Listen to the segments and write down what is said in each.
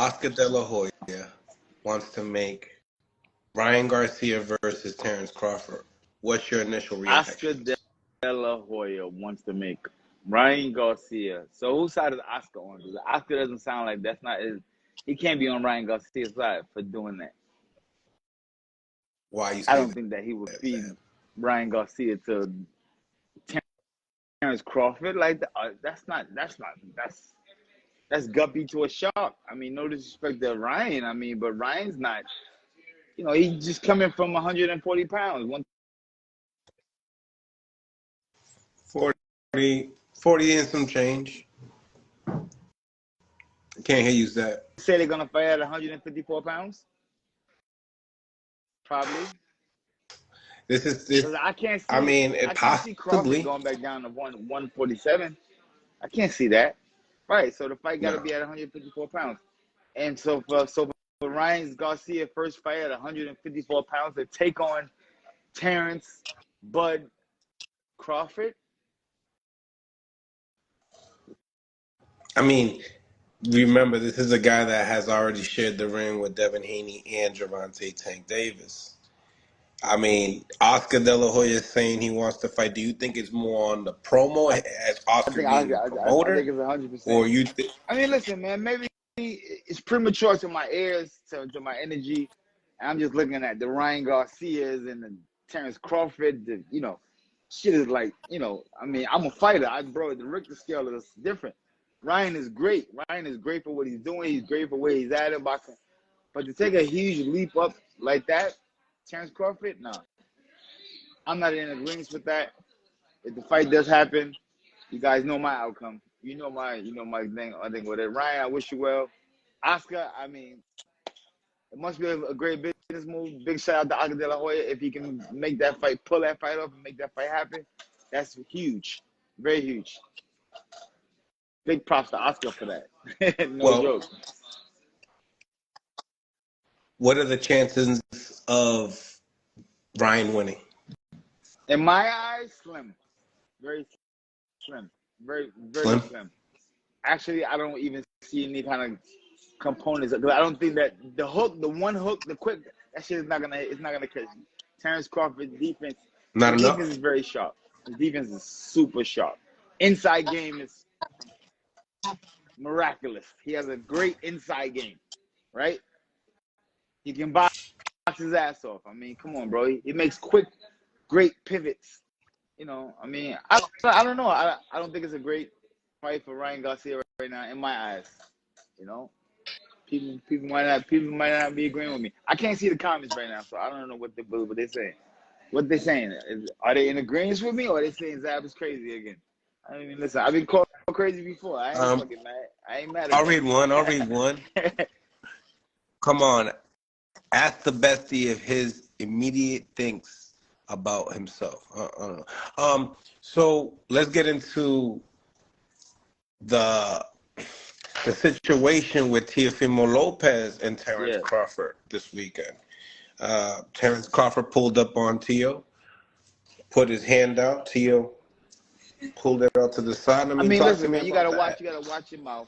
Oscar De La Hoya wants to make Ryan Garcia versus Terence Crawford. What's your initial Oscar reaction? De La Hoya wants to make Ryan Garcia. So whose side is Oscar on? Because Oscar doesn't sound like that's not his. He can't be on Ryan Garcia's side for doing that. Why you I say don't think that he would feed that? Ryan Garcia to Terence Crawford. Like that's guppy to a shark. I mean, no disrespect to Ryan. I mean, but Ryan's not. You know, he's just coming from 140 pounds. 40 and some change. Can't hear you that. Say they're gonna fight at 154 pounds. Probably. This. I can't see. I mean, I can't see Crawford possibly. going back down to 147. I can't see that. Right. So the fight got to be at 154 pounds. And so for Ryan Garcia first fight at 154 pounds to take on Terence Bud Crawford. I mean, remember, this is a guy that has already shared the ring with Devin Haney and Gervonta Tank Davis. I mean, Oscar De La Hoya is saying he wants to fight. Do you think it's more on the promo as Oscar being the promoter? I think it's 100%. Or you think? I mean, listen, man, maybe it's premature to my ears, to my energy. I'm just looking at the Ryan Garcias and the Terence Crawford. You know, shit is like, you know, I mean, I'm a fighter. The Richter scale is different. Ryan is great. Ryan is great for what he's doing. He's great for where he's at in boxing. But to take a huge leap up like that, Terence Crawford, no. I'm not in agreement with that. If the fight does happen, you guys know my outcome. You know my thing. I think with it. Ryan, I wish you well. Oscar, I mean, it must be a great business move. Big shout out to Oscar De La Hoya if he can make that fight, pull that fight off, and make that fight happen. That's huge, very huge. Big props to Oscar for that. No joke. What are the chances of Ryan winning? In my eyes, slim. Very slim. Very slim. Actually, I don't even see any kind of components. Because I don't think that the one hook, the quick, that shit is not gonna catch you. Terence Crawford's defense. His defense is very sharp. His defense is super sharp. Inside game is miraculous. He has a great inside game, right? He can box his ass off. I mean, come on, bro. He makes quick, great pivots. You know, I mean, I don't know. I don't think it's a great fight for Ryan Garcia right now, in my eyes. You know, people might not be agreeing with me. I can't see the comments right now, so I don't know what they're saying. What they're saying? Are they in agreement with me, or are they saying Zab is crazy again? I don't even listen. I've been called crazy before. I ain't fucking mad. I ain't mad. I'll read one. Come on. Ask the bestie if his immediate thinks about himself. I don't know. So let's get into the situation with Teofimo Lopez and Terence Crawford this weekend. Terence Crawford pulled up on Teo, put his hand out. Teo pulled it out to the side. I mean, listen, man, you gotta watch your mouth.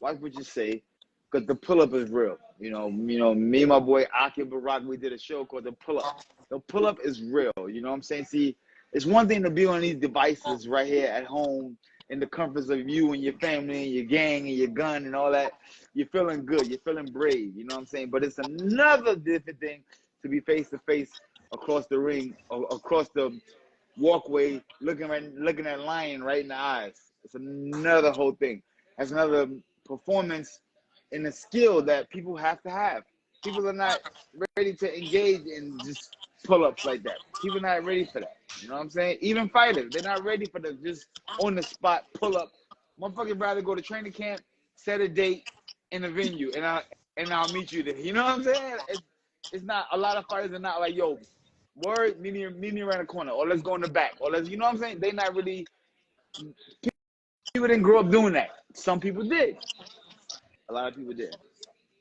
Watch what you say, because the pull-up is real. You know, me and my boy Aki Barak, we did a show called The Pull-Up. The pull-up is real. You know what I'm saying? See, it's one thing to be on these devices right here at home in the comforts of you and your family and your gang and your gun and all that. You're feeling good. You're feeling brave. You know what I'm saying? But it's another different thing to be face-to-face across the ring, or across the walkway, looking at lion right in the eyes. It's another whole thing. That's another performance and a skill that people have to have. People are not ready to engage in just pull-ups like that. People are not ready for that. You know what I'm saying? Even fighters, they're not ready for the just on-the-spot pull-up. Motherfuckers rather go to training camp, set a date in a venue, and I'll meet you there. You know what I'm saying? It's not, a lot of fighters are not like, yo, word, meet me around the corner, or let's go in the back, or let's, you know what I'm saying? They not really, people didn't grow up doing that. Some people did. A lot of people did.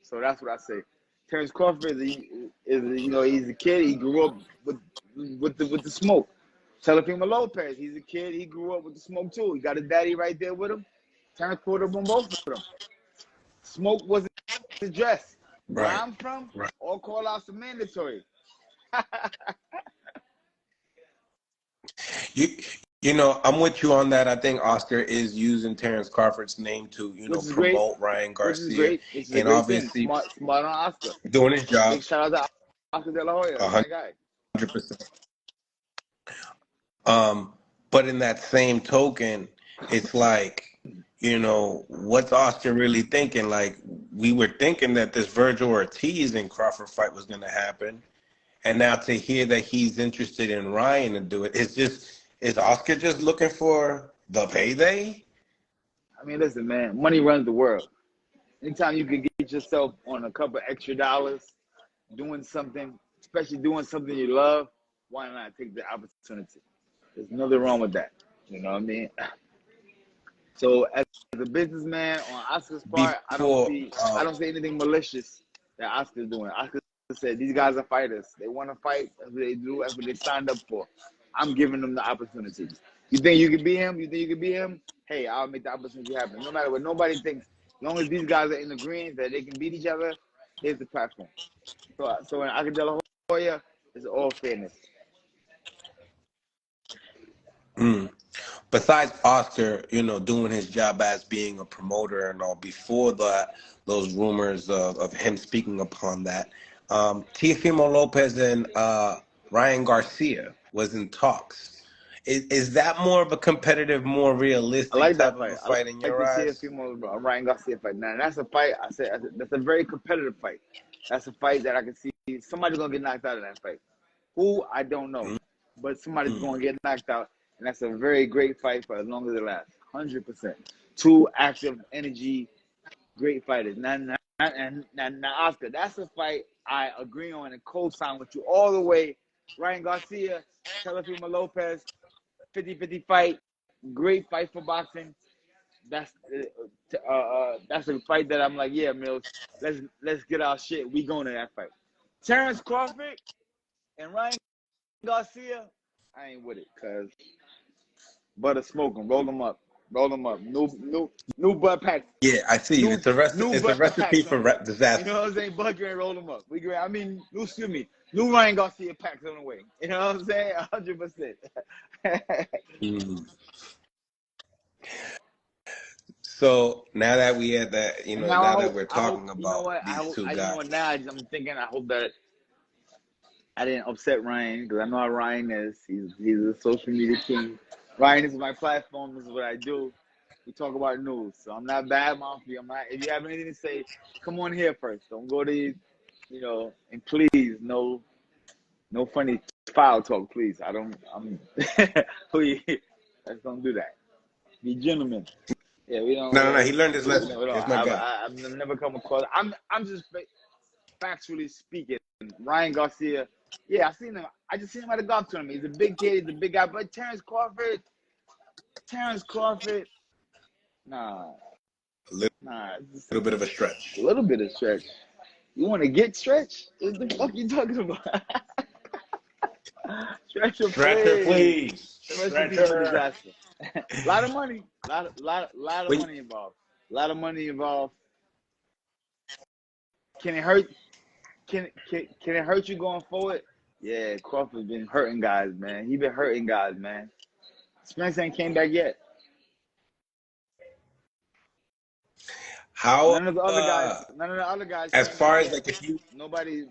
So that's what I say. Terence Crawford is you know, he's a kid. He grew up with the smoke. Teofimo Lopez, he's a kid. He grew up with the smoke too. He got his daddy right there with him. Terence pulled up on both of them. Smoke wasn't dress. Where Right. I'm from, Right. all call outs are mandatory. You you know, I'm with you on that. I think Oscar is using Terence Crawford's name to, Which is great. promote Ryan Which is Garcia great. Which is a and great thing. obviously Smart on Oscar. doing his job Big shout out to Oscar De La Hoya. That's my guy. 100%. But in that same token, it's like, what's Austin really thinking? Like, we were thinking that this Virgil Ortiz and Crawford fight was going to happen. And now to hear that he's interested in Ryan to do it, is Oscar just looking for the payday? I mean, listen, man. Money runs the world. Anytime you can get yourself on a couple extra dollars doing something, especially doing something you love, why not take the opportunity? There's nothing wrong with that. You know what I mean? So as a businessman on Oscar's part, I don't Before, see anything malicious that Oscar's doing. Oscar said these guys are fighters. They want to fight. That's what they do. That's what they signed up for. I'm giving them the opportunities. You think you can beat him? You think you can beat him? Hey, I'll make the opportunity happen. No matter what nobody thinks, as long as these guys are in agreement that they can beat each other, here's the platform. So in Oscar De La Hoya, it's all fairness. besides Oscar, doing his job as being a promoter and all, before that, those rumors of him speaking upon that, Teofimo Lopez and Ryan Garcia was in talks. Is that more of a competitive, more I realistic like type that of fight. a I fight in like your the eyes? Teofimo Ryan Garcia fight. Now that's a fight. I said that's a very competitive fight. That's a fight that I can see somebody's gonna get knocked out of that fight. Who I don't know, but somebody's Mm. gonna get knocked out, and that's a very great fight for as long as it lasts. 100%. Two active, energy, great fighters. Now, Oscar, that's a fight I agree on and co-sign with you all the way. Ryan Garcia, Teofimo Lopez, 50-50 fight. Great fight for boxing. That's that's a fight that I'm like, yeah, Mills, let's get our shit. We going to that fight. Terence Crawford and Ryan Garcia, I ain't with it, cause butter smoke them, roll them up. New butt packs, Yeah, I see you. new It's a butt recipe packs on for the way. You disaster. know what I'm saying? Bugger and roll them up. New Ryan Garcia packs on the way. You know what I'm saying? 100%. Mm. So now that we had that, And now now that we're I hope, talking you know about what? these two You know guys, what? Now I'm thinking, I hope that I didn't upset Ryan because I know how Ryan is. He's a social media king. Ryan, this is my platform. This is what I do. We talk about news, so I'm not bad mouth you. I'm not. If you have anything to say, come on here first. Don't go to, and please, no funny foul talk, please. Please, let's don't do that. Be gentlemen. Yeah, we don't. no, he learned his We lesson. don't. He's my guy. I've never come across. I'm just factually speaking, Ryan Garcia, yeah, I seen him. I just seen him at a golf tournament. He's a big kid, he's a big guy. But Terence Crawford, nah, it's Little bit of a a stretch. little bit of stretch. You want to get stretched? What the fuck you talking about? Stretcher, Stretcher, please. please. Recipe for Stretcher. disaster. A lot of money, lot of When, money involved. A lot of money involved. Can it hurt? Can it hurt you going forward? Yeah, Crawford's been hurting guys, man. He been hurting guys, man. Spence ain't came back yet. how, None of the other guys as came back far as yet. like if you, Nobody.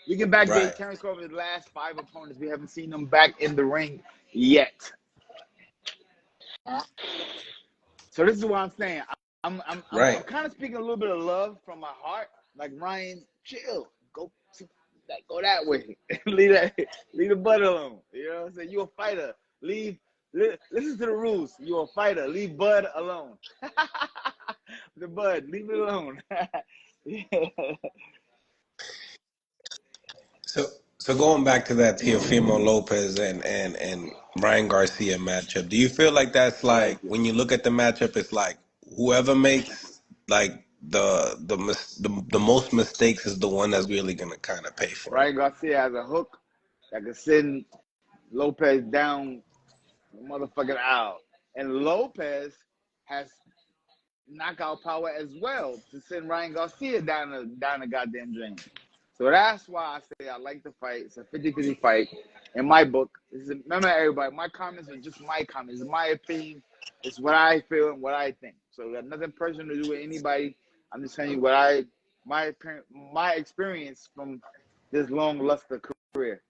We can backdate right. Terence Crawford's last 5 opponents. We haven't seen them back in the ring yet. So this is what I'm saying. I'm Right. kind of speaking a little bit of love from my heart. Like Ryan, chill. Go that way. leave the butt alone. You know what I'm saying? You a fighter. Listen to the rules. You a fighter. Leave Bud alone. The Bud, leave it alone. Yeah. So going back to that Teofimo Lopez and Ryan Garcia matchup, do you feel like that's I like like it. when you look at the matchup, it's like whoever makes like the most mistakes is the one that's really gonna kind of pay for it? Ryan Garcia has a hook that can send Lopez down the motherfucking aisle. And Lopez has knockout power as well to send Ryan Garcia down the goddamn drain. So that's why I say I like the fight. It's a 50-50 fight in my book. Remember, everybody, my comments are just my comments. It's my opinion. It's what I feel and what I think. So it got nothing personal to do with anybody. I'm just telling you what my experience from this long luster career.